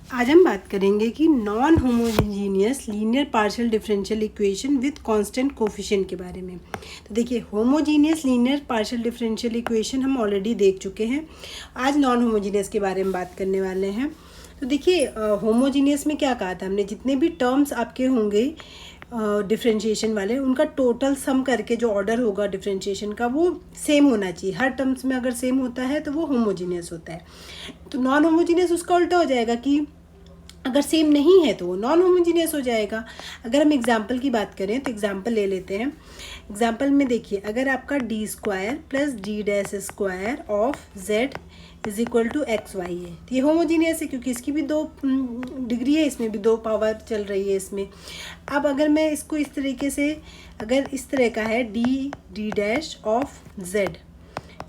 आज हम बात करेंगे कि non homogeneous linear partial differential equation with constant coefficient के बारे में। तो देखिए, homogeneous linear partial differential equation हम ऑलरेडी देख चुके हैं। आज नॉन होमोजीनियस के बारे में बात करने वाले हैं। तो देखिए, होमोजीनियस में क्या कहा था हमने, जितने भी टर्म्स आपके होंगे डिफरेंशिएशन वाले, उनका टोटल सम करके जो ऑर्डर होगा डिफरेंशिएशन का वो सेम होना चाहिए। हर टर्म्स में अगर सेम होता है तो वो होमोजीनियस होता है। तो नॉन होमोजीनियस उसका उल्टा हो जाएगा कि अगर सेम नहीं है तो वो नॉन होमोजीनियस हो जाएगा। अगर हम एग्जाम्पल की बात करें तो एग्जाम्पल ले लेते हैं। एग्जाम्पल में देखिए, अगर आपका D square plus D dash square of Z is equal to X Y है, तो ये होमोजीनियस है क्योंकि इसकी भी दो डिग्री है, इसमें भी दो पावर चल रही है इसमें। अब अगर मैं इसको इस तरीके से, अगर इस तरह का है D dash of Z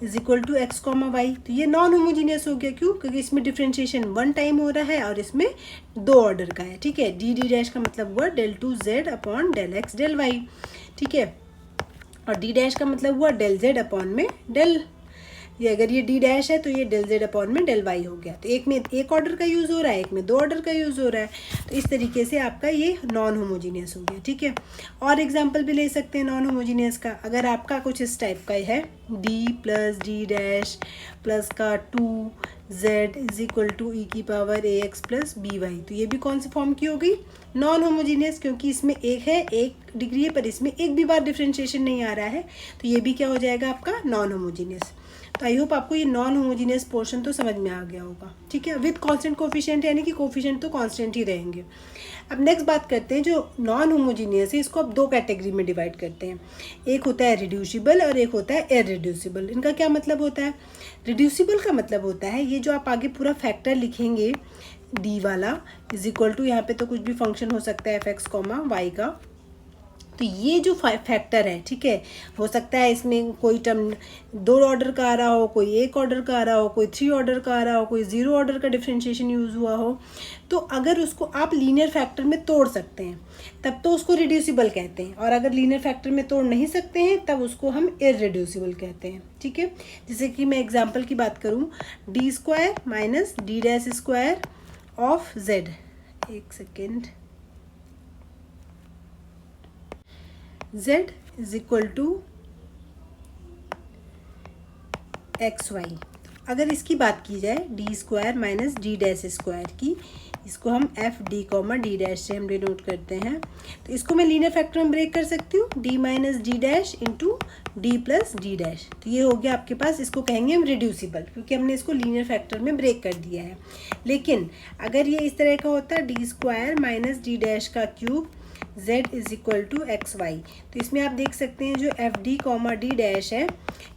is equal to X comma Y, तो ये नॉन होमोजीनियस हो गया। क्यों? क्योंकि इसमें डिफ्रेंशिएशन वन टाइम हो रहा है और इसमें दो ऑर्डर का है। ठीक है, डी डैश का मतलब हुआ del two Z upon del X del Y. ठीक है, और डी डैश का मतलब हुआ डेल जेड अपॉन में डेल, ये अगर ये डी डैश है तो ये डेल जेड अपॉन में डेल वाई हो गया। तो एक में एक ऑर्डर का यूज़ हो रहा है, एक में दो ऑर्डर का यूज़ हो रहा है। तो इस तरीके से आपका ये नॉन होमोजीनियस हो गया। ठीक है, और एग्जांपल भी ले सकते हैं नॉन होमोजीनियस का। अगर आपका कुछ इस टाइप का है, D plus D dash plus का two Z is equal to E की power A X plus B Y, तो ये भी कौन सी फॉर्म की हो गई? नॉन होमोजीनियस, क्योंकि इसमें एक है, एक डिग्री है, पर इसमें एक भी बार डिफ्रेंशिएशन नहीं आ रहा है, तो ये भी क्या हो जाएगा आपका? Non homogeneous. तो आई होप आपको ये नॉन होमोजीनियस पोर्शन तो समझ में आ गया होगा। ठीक है, विद कांस्टेंट कोफिशिएंट, यानी कि कोफिशिएंट तो कांस्टेंट ही रहेंगे। अब नेक्स्ट बात करते हैं, जो नॉन होमोजीनियस है इसको अब दो कैटेगरी में डिवाइड करते हैं। एक होता है रिड्यूसिबल और एक होता है इररिड्यूसिबल। इनका क्या मतलब होता है? रिड्यूसिबल का मतलब होता है ये जो आप आगे पूरा फैक्टर लिखेंगे डी वाला इज इक्वल टू, यहाँ पे तो कुछ भी फंक्शन हो सकता है एफ एक्स कॉमा वाई का, तो ये जो फैक्टर है, ठीक है, हो सकता है इसमें कोई टर्म दो ऑर्डर का आ रहा हो, कोई एक ऑर्डर का आ रहा हो, कोई थ्री ऑर्डर का आ रहा हो, कोई जीरो ऑर्डर का डिफरेंशिएशन यूज़ हुआ हो, तो अगर उसको आप लीनियर फैक्टर में तोड़ सकते हैं तब तो उसको रिड्यूसिबल कहते हैं, और अगर लीनियर फैक्टर में तोड़ नहीं सकते हैं तब उसको हम इररिड्यूसिबल कहते हैं। ठीक है, जैसे कि मैं एग्जाम्पल की बात करूँ, D square minus D dash square of Z, एक second, z is equal to X Y. अगर इसकी बात की जाए D square minus D dash square की, इसको हम F D comma D dash से हम डिनोट करते हैं, तो इसको मैं लीनियर फैक्टर में ब्रेक कर सकती हूँ, D minus D dash into D plus D dash. तो ये हो गया आपके पास, इसको कहेंगे हम रिड्यूसिबल, क्योंकि हमने इसको लीनियर फैक्टर में ब्रेक कर दिया है। लेकिन अगर ये इस तरह का होता, D square minus D dash का cube z is equal to X Y, तो इसमें आप देख सकते हैं जो F D comma D dash है,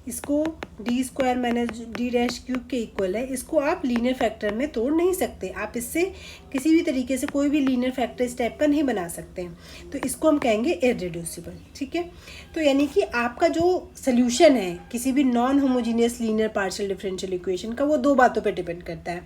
इसको D square minus D dash cube के इक्वल है, इसको आप लीनियर फैक्टर में तोड़ नहीं सकते। आप इससे किसी भी तरीके से कोई भी लीनियर फैक्टर इस टाइप का नहीं बना सकते हैं, तो इसको हम कहेंगे इररिड्यूसिबल। ठीक है, तो यानी कि आपका जो सोल्यूशन है किसी भी non homogeneous linear partial differential equation का, वो दो बातों पर डिपेंड करता है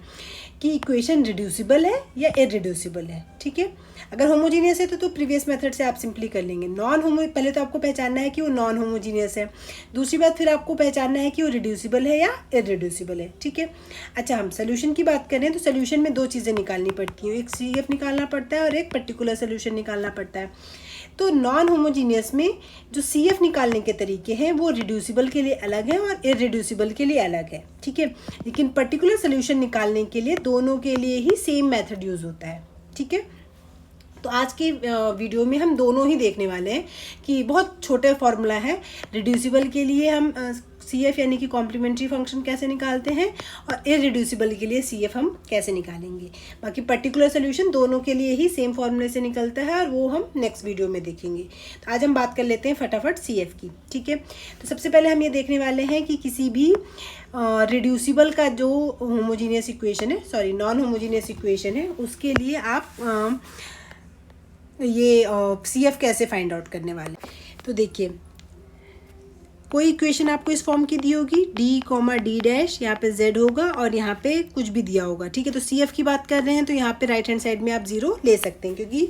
कि इक्वेशन रिड्यूसिबल है या इररिड्यूसिबल है। ठीक है, अगर होमोजीनियस है तो प्रीवियस मेथड से आप सिंपली कर लेंगे। नॉन होमो, पहले तो आपको पहचानना है कि वो नॉन होमोजीनियस है, दूसरी बात फिर आपको पहचानना है कि वो रिड्यूसिबल है या इररिड्यूसिबल है। ठीक है, अच्छा, हम सोल्यूशन की बात करें तो सोल्यूशन में दो चीज़ें निकालनी पड़ती हैं, एक CF निकालना पड़ता है और एक पर्टिकुलर सोल्यूशन निकालना पड़ता है। तो नॉन होमोजीनियस में जो CF निकालने के तरीके हैं वो रिड्यूसिबल के लिए अलग है और इररिड्यूसिबल के लिए अलग है। ठीक है, लेकिन पर्टिकुलर सोल्यूशन निकालने के लिए दोनों के लिए ही सेम मेथड यूज़ होता है। ठीक है, तो आज की वीडियो में हम दोनों ही देखने वाले हैं कि बहुत छोटे फॉर्मूला है, रिड्यूसिबल के लिए हम CF यानी कि कॉम्प्लीमेंट्री फंक्शन कैसे निकालते हैं, और इररिड्यूसिबल के लिए CF हम कैसे निकालेंगे। बाकी पर्टिकुलर सोल्यूशन दोनों के लिए ही सेम फॉर्मूले से निकलता है, और वो हम नेक्स्ट वीडियो में देखेंगे। तो आज हम बात कर लेते हैं फटाफट CF की। ठीक है, तो सबसे पहले हम ये देखने वाले हैं कि किसी भी रिड्यूसिबल का जो होमोजीनियस इक्वेशन है, सॉरी नॉन होमोजीनियस इक्वेशन है, उसके लिए आप ये CF कैसे फाइंड आउट करने वाले। तो देखिए, कोई इक्वेशन आपको इस फॉर्म की दी होगी, डी कॉमा डी डैश, यहाँ पे जेड होगा और यहाँ पे कुछ भी दिया होगा, ठीक है। तो सी एफ की बात कर रहे हैं तो यहाँ पे राइट हैंड साइड में आप जीरो ले सकते हैं, क्योंकि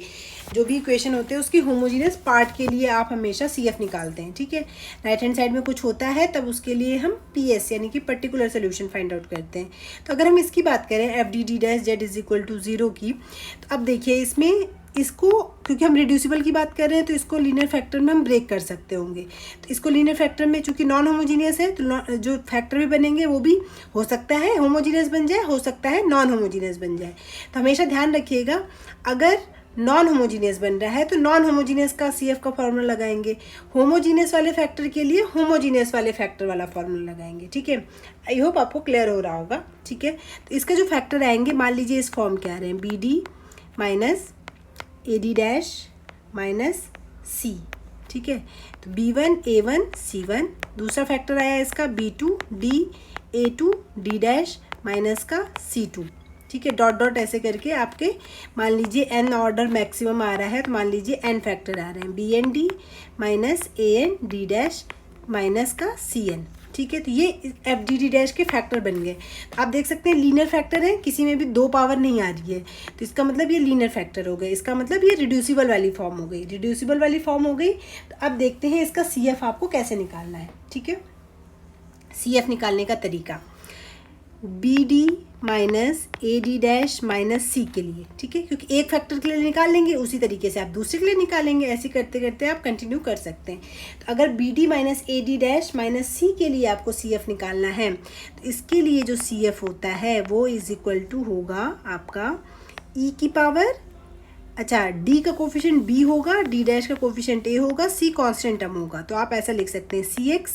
जो भी इक्वेशन होते हैं उसकी होमोजीनियस पार्ट के लिए आप हमेशा सी एफ निकालते हैं, ठीक है। राइट हैंड साइड में कुछ होता है तब उसके लिए हम पी एस यानी कि पर्टिकुलर सोल्यूशन फाइंड आउट करते हैं। तो अगर हम इसकी बात करें F D D dash Z is equal to zero की, तो अब देखिए इसमें इसको, क्योंकि हम रिड्यूसिबल की बात कर रहे हैं तो इसको लीनियर फैक्टर में हम ब्रेक कर सकते होंगे। तो इसको लीनियर फैक्टर में, चूंकि नॉन होमोजीनियस है तो जो फैक्टर भी बनेंगे वो भी हो सकता है होमोजीनियस बन जाए, हो सकता है नॉन होमोजीनियस बन जाए। तो हमेशा ध्यान रखिएगा, अगर नॉन होमोजीनियस बन रहा है तो नॉन होमोजीनियस का सी एफ का फॉर्मूला लगाएंगे, होमोजीनियस वाले फैक्टर के लिए होमोजीनियस वाले फैक्टर वाला फॉर्मूला लगाएंगे, ठीक है। आई होप आपको क्लियर हो रहा होगा, ठीक है। तो इसके जो फैक्टर आएंगे, मान लीजिए इस फॉर्म के आ रहे हैं, B D minus A D dash minus C, ठीक है। तो B one A one C one, दूसरा फैक्टर आया इसका B two D A two D dash minus का सी टू, ठीक है। डॉट डॉट ऐसे करके आपके मान लीजिए एन ऑर्डर मैक्सिमम आ रहा है तो मान लीजिए एन फैक्टर आ रहे हैं, B N D minus A N D dash minus का सी एन, ठीक है। तो ये एफ डी डी डैश के फैक्टर बन गए। तो आप देख सकते हैं लीनियर फैक्टर है, किसी में भी दो पावर नहीं आ रही है, तो इसका मतलब ये लीनियर फैक्टर हो गए, इसका मतलब ये रिड्यूसिबल वाली फॉर्म हो गई, रिड्यूसिबल वाली फॉर्म हो गई। तो अब देखते हैं इसका सी एफ आपको कैसे निकालना है, ठीक है। सी एफ निकालने का तरीका, B D minus A D dash minus C के लिए, ठीक है, क्योंकि एक फैक्टर के लिए निकाल लेंगे उसी तरीके से आप दूसरे के लिए निकालेंगे, ऐसे करते करते आप कंटिन्यू कर सकते हैं। तो अगर B D minus A D dash minus C के लिए आपको सी एफ निकालना है तो इसके लिए जो सी एफ होता है वो इज इक्वल टू होगा आपका ई की पावर, अच्छा डी का कोफिशिएंट बी होगा, डी डैश का कोफिशिएंट ए होगा, सी कॉन्स्टेंट टर्म होगा, तो आप ऐसा लिख सकते हैं सी एक्स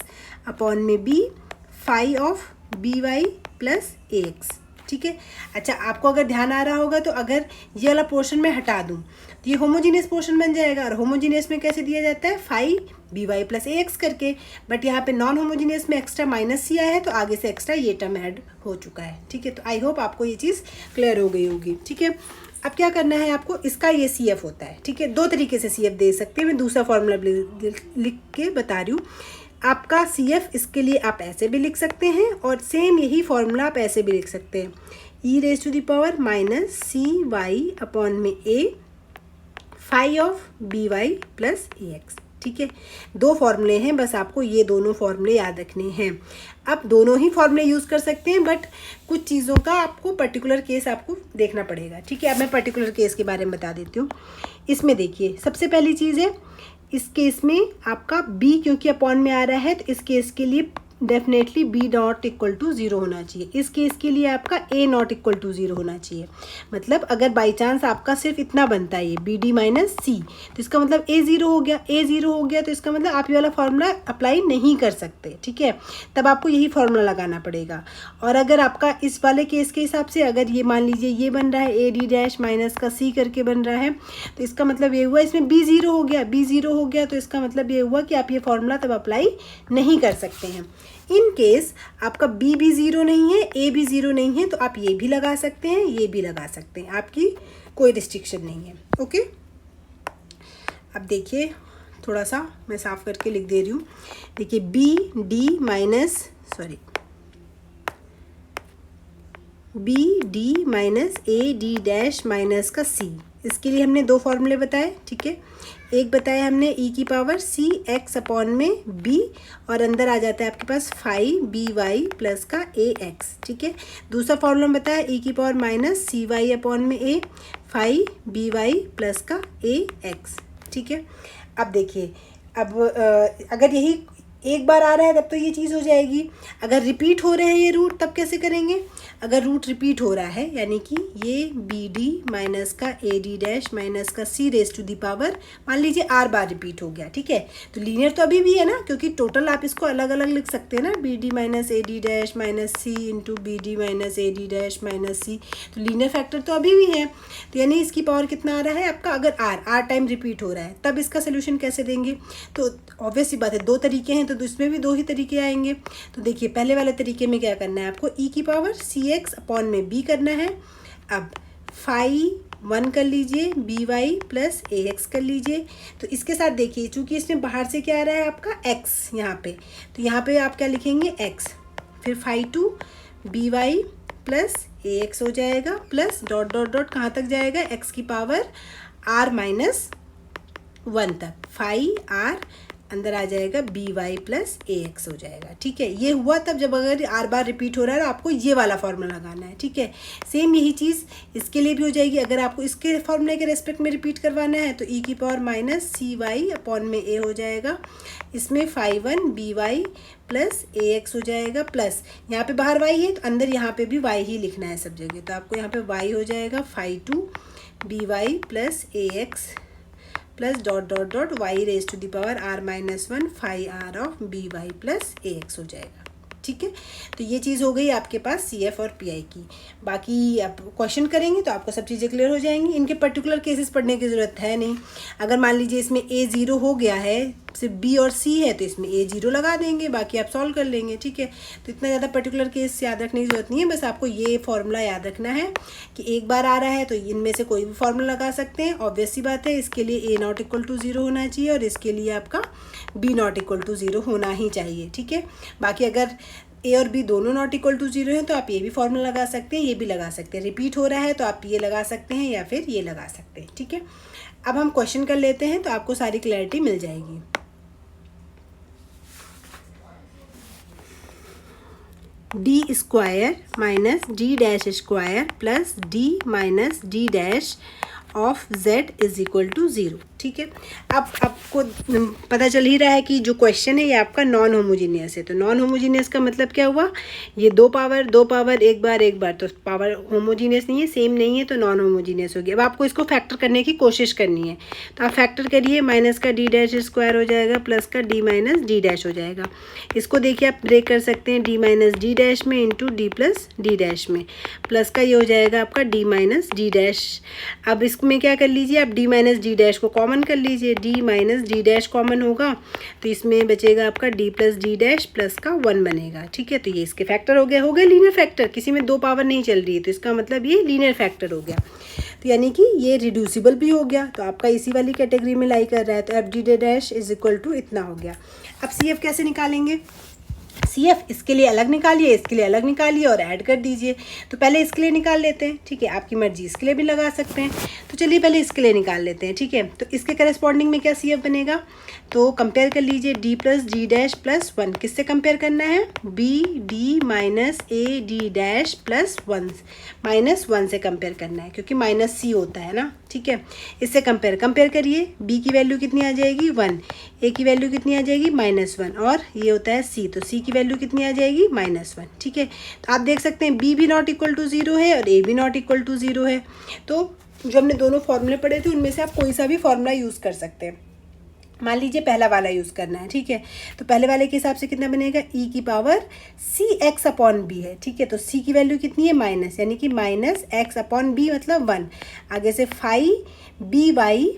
अपॉन में B phi of B Y plus A X, ठीक है। अच्छा, आपको अगर ध्यान आ रहा होगा तो अगर ये वाला पोर्शन में हटा दूँ तो ये होमोजीनियस पोर्शन बन जाएगा, और होमोजीनियस में कैसे दिया जाता है, phi B Y plus A x करके, बट यहाँ पे नॉन होमोजीनियस में एक्स्ट्रा माइनस सी आया है तो आगे से एक्स्ट्रा ये टर्म ऐड हो चुका है, ठीक है। तो आई होप आपको ये चीज़ क्लियर हो गई होगी, ठीक है। अब क्या करना है आपको, इसका ये सी एफ होता है, ठीक है। दो तरीके से सी एफ दे सकते हैं, मैं दूसरा फॉर्मूला लिख के बता रही हूँ। आपका सी एफ इसके लिए आप ऐसे भी लिख सकते हैं और सेम यही फॉर्मूला आप ऐसे भी लिख सकते हैं, E raise to the power minus C Y upon में A phi of B Y plus A X, ठीक है। दो फॉर्मूले हैं, बस आपको ये दोनों फॉर्मूले याद रखने हैं। आप दोनों ही फॉर्मूले यूज़ कर सकते हैं, बट कुछ चीज़ों का आपको पर्टिकुलर केस आपको देखना पड़ेगा, ठीक है। अब मैं पर्टिकुलर केस के बारे में बता देती हूँ। इसमें देखिए, सबसे पहली चीज़ है, इस केस में आपका b क्योंकि अपॉन में आ रहा है तो इस केस के लिए definitely b not equal to zero होना चाहिए। इस केस के लिए आपका a not equal to zero होना चाहिए। मतलब अगर बाई चांस आपका सिर्फ इतना बनता है ये बी डी माइनस सी, तो इसका मतलब a ज़ीरो हो गया, a ज़ीरो हो गया तो इसका मतलब आप ये वाला फार्मूला अप्लाई नहीं कर सकते, ठीक है। तब आपको यही फार्मूला लगाना पड़ेगा। और अगर आपका इस वाले केस के हिसाब से अगर ये मान लीजिए ये बन रहा है ए डी डैश माइनस का सी करके बन रहा है, तो इसका मतलब ये हुआ इसमें b ज़ीरो हो गया, b ज़ीरो हो गया तो इसका मतलब ये हुआ कि आप ये फार्मूला तब अप्लाई नहीं कर सकते हैं। इन केस आपका b भी ज़ीरो नहीं है, a भी ज़ीरो नहीं है, तो आप ये भी लगा सकते हैं, ये भी लगा सकते हैं, आपकी कोई रिस्ट्रिक्शन नहीं है, ओके। अब देखिए, थोड़ा सा मैं साफ करके लिख दे रही हूँ। देखिए b d minus B D minus A D dash minus का सी, इसके लिए हमने दो फॉर्मूले बताए, ठीक है। एक बताया हमने ई की पावर सी एक्स अपॉन में बी, और अंदर आ जाता है आपके पास फाई बी वाई प्लस का ए एक्स, ठीक है। दूसरा फॉर्मूला बताया ई की power minus C Y upon में A phi B Y plus का ए एक्स, ठीक है। अब देखिए, अब अगर यही एक बार आ रहा है तब तो ये चीज़ हो जाएगी। अगर रिपीट हो रहे हैं ये रूट तब कैसे करेंगे, अगर रूट रिपीट हो रहा है यानी कि ये बी डी माइनस का ए डी डैश माइनस का सी रेज टू दी पावर मान लीजिए आर बार रिपीट हो गया, ठीक है। तो लीनियर तो अभी भी है ना, क्योंकि टोटल आप इसको अलग अलग लिख सकते हैं ना, B D minus A D dash minus C into B D minus A D dash minus C, तो लीनियर फैक्टर तो अभी भी है। तो यानी इसकी पावर कितना आ रहा है आपका, अगर आर टाइम रिपीट हो रहा है तब इसका सोल्यूशन कैसे देंगे। तो ऑब्वियस सी बात है, दो तरीके हैं तो इसमें भी दो ही तरीके आएंगे। तो देखिए, पहले वाले तरीके में क्या करना है आपको, ई की पावर सी एक्स अपॉन में बी करना है। अब फाई 1 कर लीजिए, B Y plus A x कर लीजिए। तो इसके साथ देखिए, चूँकि इसमें बाहर से क्या आ रहा है आपका x यहाँ पे, तो यहाँ पे आप क्या लिखेंगे x, फिर phi two B Y plus A X हो जाएगा, प्लस डॉट डॉट डॉट कहाँ तक जाएगा, x की पावर r माइनस 1 तक, फाई r अंदर आ जाएगा B Y plus A X हो जाएगा। ठीक है, ये हुआ तब जब अगर आर बार रिपीट हो रहा है, आपको ये वाला फॉर्मूला लगाना है। ठीक है, सेम यही चीज़ इसके लिए भी हो जाएगी। अगर आपको इसके फॉर्मूले के रेस्पेक्ट में रिपीट करवाना है तो ई की power minus C Y upon में ए हो जाएगा, इसमें phi 1 B Y plus A X हो जाएगा, प्लस यहाँ पे बाहर वाई है तो अंदर यहाँ पे भी वाई ही लिखना है सब जगह, तो आपको यहाँ पे वाई हो जाएगा phi 2 B Y plus A X plus dot dot dot Y raise to the power r minus 1 phi r of B Y plus A X हो जाएगा। ठीक है, तो ये चीज़ हो गई आपके पास सी एफ और पी आई की। बाकी आप क्वेश्चन करेंगे तो आपको सब चीज़ें क्लियर हो जाएंगी। इनके पर्टिकुलर केसेस पढ़ने की ज़रूरत है नहीं। अगर मान लीजिए इसमें ए ज़ीरो हो गया है, सिर्फ बी और सी है, तो इसमें ए ज़ीरो लगा देंगे, बाकी आप सॉल्व कर लेंगे। ठीक है, तो इतना ज़्यादा पर्टिकुलर केस याद रखने की ज़रूरत नहीं है, बस आपको ये फॉर्मूला याद रखना है कि एक बार आ रहा है तो इनमें से कोई भी फॉर्मूला लगा सकते हैं। ऑब्वियस सी बात है, इसके लिए ए नॉट इक्वल टू 0 होना चाहिए और इसके लिए आपका बी नॉट इक्वल टू 0 होना ही चाहिए। ठीक है, बाकी अगर ए और बी दोनों नॉट इक्वल टू 0 हैं तो आप ये भी फॉर्मूला लगा सकते हैं, ये भी लगा सकते हैं। रिपीट हो रहा है तो आप ये लगा सकते हैं या फिर ये लगा सकते हैं। ठीक है, अब हम क्वेश्चन कर लेते हैं तो आपको सारी क्लैरिटी मिल जाएगी। D square minus D dash square plus D minus D dash of z is equal to 0। ठीक है, अब आपको पता चल ही रहा है कि जो क्वेश्चन है ये आपका नॉन होमोजीनियस है। तो नॉन होमोजीनियस का मतलब क्या हुआ, ये दो पावर एक बार, तो पावर होमोजीनियस नहीं है, सेम नहीं है, तो नॉन होमोजीनियस होगी। अब आपको इसको फैक्टर करने की कोशिश करनी है, तो आप फैक्टर करिए, माइनस का डी डैश स्क्वायर हो जाएगा प्लस का डी माइनस डी डैश हो जाएगा। इसको देखिए आप ब्रेक कर सकते हैं, डी माइनस डी डैश में into D plus D dash में, प्लस का ये हो जाएगा आपका डी माइनस डी डैश। अब इसमें क्या कर लीजिए, आप डी माइनस डी डैश को कॉमन कर लीजिए, D minus D dash common होगा तो इसमें बचेगा आपका D plus D dash plus का 1 बनेगा। ठीक है, तो ये इसके फैक्टर हो गए लीनियर फैक्टर, किसी में दो पावर नहीं चल रही है तो इसका मतलब ये लीनियर फैक्टर हो गया, तो यानी कि ये रिड्यूसिबल भी हो गया, तो आपका इसी वाली कैटेगरी में लाई कर रहा है। तो F D dash is equal to इतना हो गया। अब सी एफ कैसे निकालेंगे, सी एफ इसके लिए अलग निकालिए, इसके लिए अलग निकालिए और ऐड कर दीजिए। तो पहले इसके लिए निकाल लेते हैं। ठीक है, आपकी मर्जी, इसके लिए भी लगा सकते हैं। तो चलिए पहले इसके लिए निकाल लेते हैं। ठीक है, तो इसके करस्पॉन्डिंग में क्या सी एफ बनेगा, तो कंपेयर कर लीजिए D plus D dash plus 1। किससे कंपेयर करना है, B D minus A D dash plus 1, minus 1 से कंपेयर करना है क्योंकि माइनस सी होता है ना। ठीक है, इससे कंपेयर करिए, बी की वैल्यू कितनी आ जाएगी 1, ए की वैल्यू कितनी आ जाएगी -1, और ये होता है सी, तो सी की वैल्यू कितनी आ जाएगी -1। ठीक है, तो आप देख सकते हैं बी भी नॉट इक्वल टू 0 है और ए भी नॉट इक्वल टू 0 है। तो जो हमने दोनों फॉर्मूले पढ़े थे उनमें से आप कोई सा भी फॉर्मूला यूज़ कर सकते हैं। मान लीजिए पहला वाला यूज़ करना है। ठीक है, तो पहले वाले के हिसाब से कितना बनेगा, ई की पावर सी एक्स अपॉन बी है। ठीक है, तो सी की वैल्यू कितनी है माइनस, यानी कि माइनस एक्स अपॉन बी मतलब 1। आगे से फाई बी वाई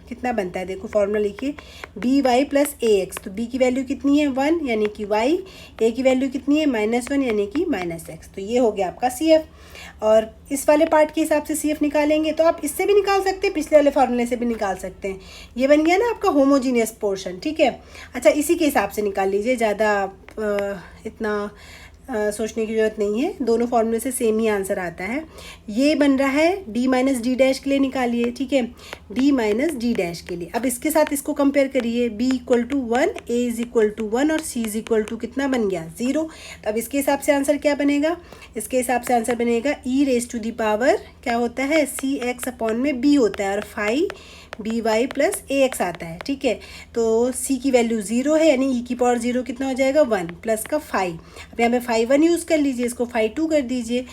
कितना बनता है, देखो फॉर्मूला लिखिए, B Y plus A x, तो बी की वैल्यू कितनी है 1 यानी कि वाई, ए की वैल्यू कितनी है -1 यानी कि -x। तो ये हो गया आपका सी एफ। और इस वाले पार्ट के हिसाब से सी एफ निकालेंगे तो आप इससे भी निकाल सकते हैं, पिछले वाले फार्मूले से भी निकाल सकते हैं। ये बन गया ना आपका होमोजीनियस पोर्शन। ठीक है, अच्छा इसी के हिसाब से निकाल लीजिए, ज़्यादा इतना सोचने की ज़रूरत नहीं है, दोनों फॉर्मूले से सेम ही आंसर आता है। ये बन रहा है डी माइनस डी डैश के लिए निकालिए। ठीक है, डी माइनस डी डैश के लिए अब इसके साथ इसको कंपेयर करिए, B equal to 1, A is equal to 1 और सी इज इक्वल टू कितना बन गया 0। तो अब इसके हिसाब से आंसर क्या बनेगा, इसके हिसाब से आंसर बनेगा ई रेज टू दी पावर क्या होता है, सी एक्स अपॉन में बी होता है और phi B Y plus A x आता है। ठीक है, तो सी की वैल्यू 0 है यानी ई की पावर 0 कितना हो जाएगा 1 प्लस का फाई। अब यहाँ पे फाई 1 यूज़ कर लीजिए, इसको फाई 2 कर दीजिए।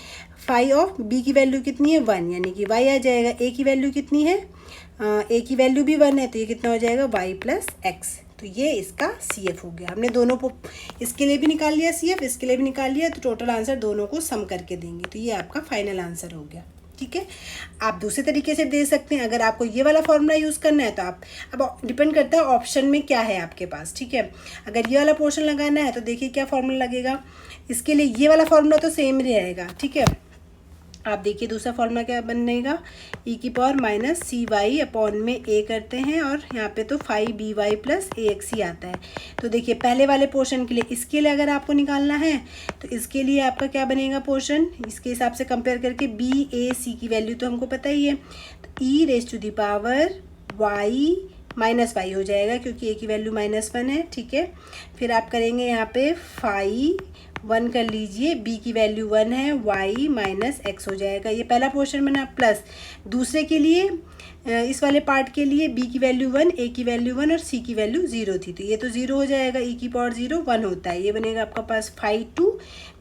फाई ऑफ बी की वैल्यू कितनी है 1 यानी कि वाई आ जाएगा। ए की वैल्यू कितनी है, ए की वैल्यू भी 1 है, तो ये कितना हो जाएगा वाई प्लस एक्स। तो ये इसका सी एफ हो गया। हमने दोनों को इसके लिए भी निकाल लिया सी एफ, इसके लिए भी निकाल लिया, तो टोटल आंसर दोनों को सम करके देंगे, तो ये आपका फाइनल आंसर हो गया। ठीक है, आप दूसरे तरीके से दे सकते हैं, अगर आपको ये वाला फॉर्मूला यूज़ करना है तो आप, अब डिपेंड करता है ऑप्शन में क्या है आपके पास। ठीक है, अगर ये वाला पोर्शन लगाना है तो देखिए क्या फॉर्मूला लगेगा, इसके लिए ये वाला फॉर्मूला तो सेम रहेगा। ठीक है, आप देखिए दूसरा फॉर्मूला क्या बनेगा, ई की power minus C Y upon में ए करते हैं और यहाँ पे तो 5by प्लस ए एक्स ही आता है। तो देखिए पहले वाले पोर्शन के लिए, इसके लिए अगर आपको निकालना है तो इसके लिए आपका क्या बनेगा पोर्शन, इसके हिसाब से कंपेयर करके बी ए सी की वैल्यू तो हमको पता ही है, तो E raise to the power Y minus Y हो जाएगा क्योंकि ए की वैल्यू -1 है, ठीक है। फिर आप करेंगे यहाँ पे 1 कर लीजिए, बी की वैल्यू 1 है, y माइनस एक्स हो जाएगा। ये पहला पोर्शन बना, प्लस दूसरे के लिए इस वाले पार्ट के लिए b की वैल्यू 1, a की वैल्यू 1 और c की वैल्यू 0 थी, तो ये तो 0 हो जाएगा, e की पावर 0 1 होता है। ये बनेगा आपका पास 5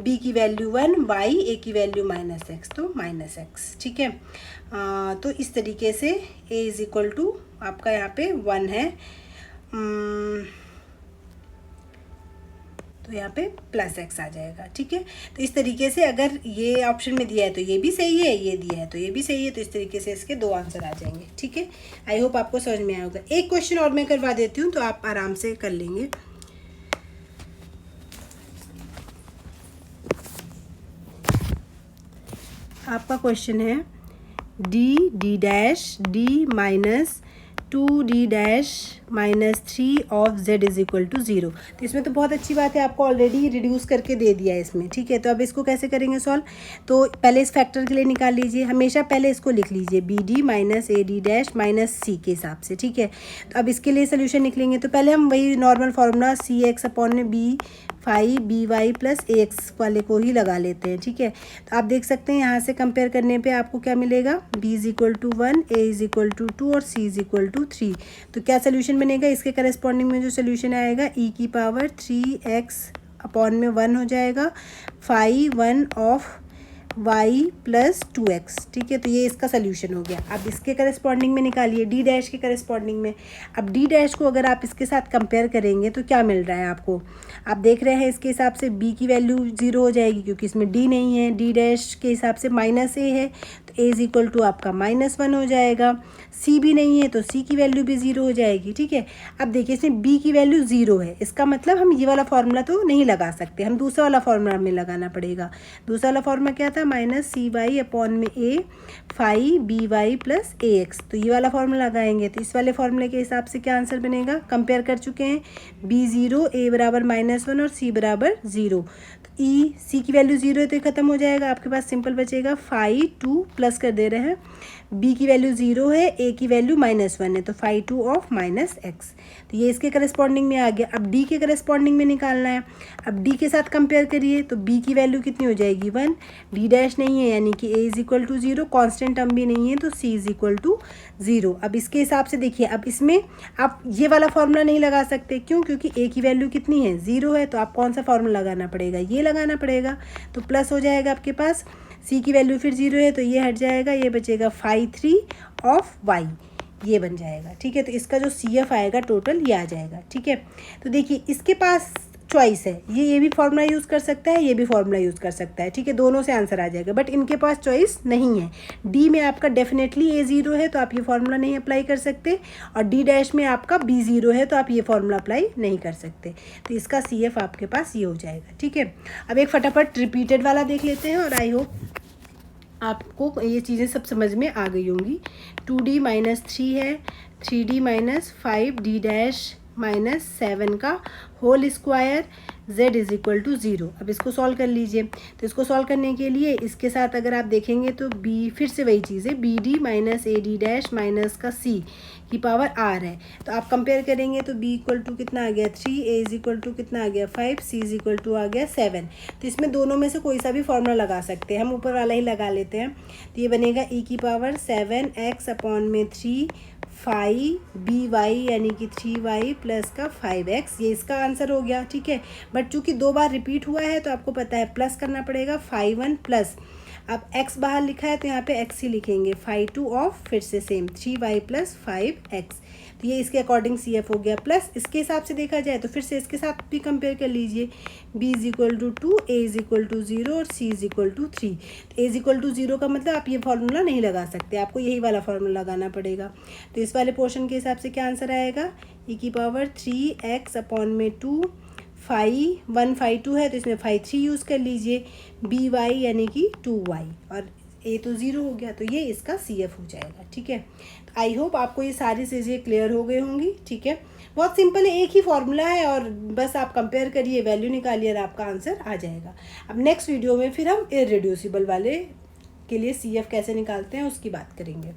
b की वैल्यू 1, y a की वैल्यू -x, तो -x, ठीक है। तो इस तरीके से a इज इक्वल टू आपका यहाँ पे 1 है, तो यहाँ पे +x आ जाएगा, ठीक है। तो इस तरीके से अगर ये ऑप्शन में दिया है तो ये भी सही है, ये दिया है तो ये भी सही है, तो इस तरीके से इसके 2 आंसर आ जाएंगे, ठीक है। आई होप आपको समझ में आया होगा। एक क्वेश्चन और मैं करवा देती हूँ तो आप आराम से कर लेंगे। आपका क्वेश्चन है D dash D minus 2d dash -3 of z is equal to 0। तो इसमें तो बहुत अच्छी बात है, आपको ऑलरेडी रिड्यूस करके दे दिया है इसमें, ठीक है। तो अब इसको कैसे करेंगे सॉल्व, तो पहले इस फैक्टर के लिए निकाल लीजिए, हमेशा पहले इसको लिख लीजिए bd minus ad dash minus c के हिसाब से, ठीक है। तो अब इसके लिए सोल्यूशन निकलेंगे तो पहले हम वही normal formula C X upon में B 5by plus A X वाले को ही लगा लेते हैं, ठीक है। तो आप देख सकते हैं यहाँ से कंपेयर करने पे आपको क्या मिलेगा, b is equal to 1, a is equal to 2 और c इज इक्वल टू 3। तो क्या सोल्यूशन बनेगा, इसके करस्पॉन्डिंग में जो सोल्यूशन आएगा e की पावर 3x अपॉन में 1 हो जाएगा 1 ऑफ y प्लस 2x, ठीक है। तो ये इसका सोल्यूशन हो गया। अब इसके करस्पॉन्डिंग में निकालिए d डैश के करस्पॉन्डिंग में। अब d डैश को अगर आप इसके साथ कंपेयर करेंगे तो क्या मिल रहा है आपको, आप देख रहे हैं इसके हिसाब से b की वैल्यू 0 हो जाएगी क्योंकि इसमें d नहीं है, d डैश के हिसाब से -a है तो a इज इक्वल टू आपका -1 हो जाएगा, c भी नहीं है तो c की वैल्यू भी 0 हो जाएगी, ठीक है। अब देखिए इसमें b की वैल्यू 0 है, इसका मतलब हम ये वाला फार्मूला तो नहीं लगा सकते, हम दूसरा वाला फार्मूला हमें लगाना पड़ेगा। दूसरा वाला फार्मूला क्या था, -cy अपॉन में a 5by plus A x, तो ये वाला फार्मूला लगाएंगे। तो इस वाले फार्मूले के हिसाब से क्या आंसर बनेगा, कंपेयर कर चुके हैं, b 0, a बराबर -1 और c बराबर 0। तो ई सी की वैल्यू 0 है तो ये खत्म हो जाएगा, आपके पास सिंपल बचेगा 2 प्लस कर दे रहे हैं, b की वैल्यू 0 है, a की वैल्यू -1 है तो 2 ऑफ -x। तो ये इसके करस्पॉन्डिंग में आ गया। अब d के करस्पॉन्डिंग में निकालना है, अब d के साथ कंपेयर करिए तो b की वैल्यू कितनी हो जाएगी 1, d डैश नहीं है यानी कि a is equal to 0, constant term भी नहीं है तो c इज इक्वल टू 0। अब इसके हिसाब से देखिए, अब इसमें आप ये वाला फार्मूला नहीं लगा सकते, क्यों, क्योंकि a की वैल्यू कितनी है 0 है, तो आप कौन सा फार्मूला लगाना पड़ेगा, ये लगाना पड़ेगा। तो प्लस हो जाएगा आपके पास, c की वैल्यू फिर 0 है तो ये हट जाएगा, ये बचेगा 3 ऑफ y, ये बन जाएगा, ठीक है। तो इसका जो CF आएगा टोटल ये आ जाएगा, ठीक है। तो देखिए इसके पास चॉइस है, ये भी फार्मूला यूज़ कर सकता है, ये भी फार्मूला यूज़ कर सकता है, ठीक है, दोनों से आंसर आ जाएगा। बट इनके पास चॉइस नहीं है, डी में आपका डेफिनेटली a 0 है तो आप ये फार्मूला नहीं अप्लाई कर सकते, और डी डैश में आपका b 0 है तो आप ये फार्मूला अप्लाई नहीं कर सकते। तो इसका CF आपके पास ये हो जाएगा, ठीक है। अब एक फटाफट रिपीटेड वाला देख लेते हैं और आई होप आपको ये चीज़ें सब समझ में आ गई होंगी। 2d - 3 है, 3d - 5d डैश -7 का whole square z is equal to 0। अब इसको सॉल्व कर लीजिए। तो इसको सॉल्व करने के लिए इसके साथ अगर आप देखेंगे तो b, फिर से वही चीज़ है, bd - ad डैश माइनस का c की पावर r है। तो आप कंपेयर करेंगे तो b इक्वल टू कितना आ गया 3, a इज इक्वल टू कितना आ गया 5, c इज इक्वल टू आ गया 7। तो इसमें दोनों में से कोई सा भी फॉर्मूला लगा सकते हैं, हम ऊपर वाला ही लगा लेते हैं। तो ये बनेगा e की पावर 7x अपॉन में 3 5by यानी कि 3y प्लस का 5x, ये इसका आंसर हो गया, ठीक है। बट चूंकि 2 बार रिपीट हुआ है तो आपको पता है प्लस करना पड़ेगा 5 प्लस, अब x बाहर लिखा है तो यहाँ पे x ही लिखेंगे, 2 ऑफ फिर से सेम 3y प्लस 5x। तो ये इसके अकॉर्डिंग CF हो गया। प्लस इसके हिसाब से देखा जाए तो फिर से इसके साथ भी कंपेयर कर लीजिए, b is equal to 2, a is equal to 0 और c इज इक्वल टू 3। तो a इज इक्वल टू 0 का मतलब आप ये फार्मूला नहीं लगा सकते, आपको यही वाला फार्मूला लगाना पड़ेगा। तो इस वाले पोर्शन के हिसाब से क्या आंसर आएगा, e की पावर 3x अपॉन में 2 1 5 2 है तो इसमें 5 3 यूज़ कर लीजिए, by यानी कि 2y, और ए तो 0 हो गया, तो ये इसका CF हो जाएगा। ठीक है, आई होप आपको ये सारी चीज़ें क्लियर हो गई होंगी। ठीक है, बहुत सिंपल है, एक ही फॉर्मूला है और बस आप कंपेयर करिए, वैल्यू निकालिए और आपका आंसर आ जाएगा। अब नेक्स्ट वीडियो में फिर हम इररिड्यूसिबल वाले के लिए CF कैसे निकालते हैं उसकी बात करेंगे।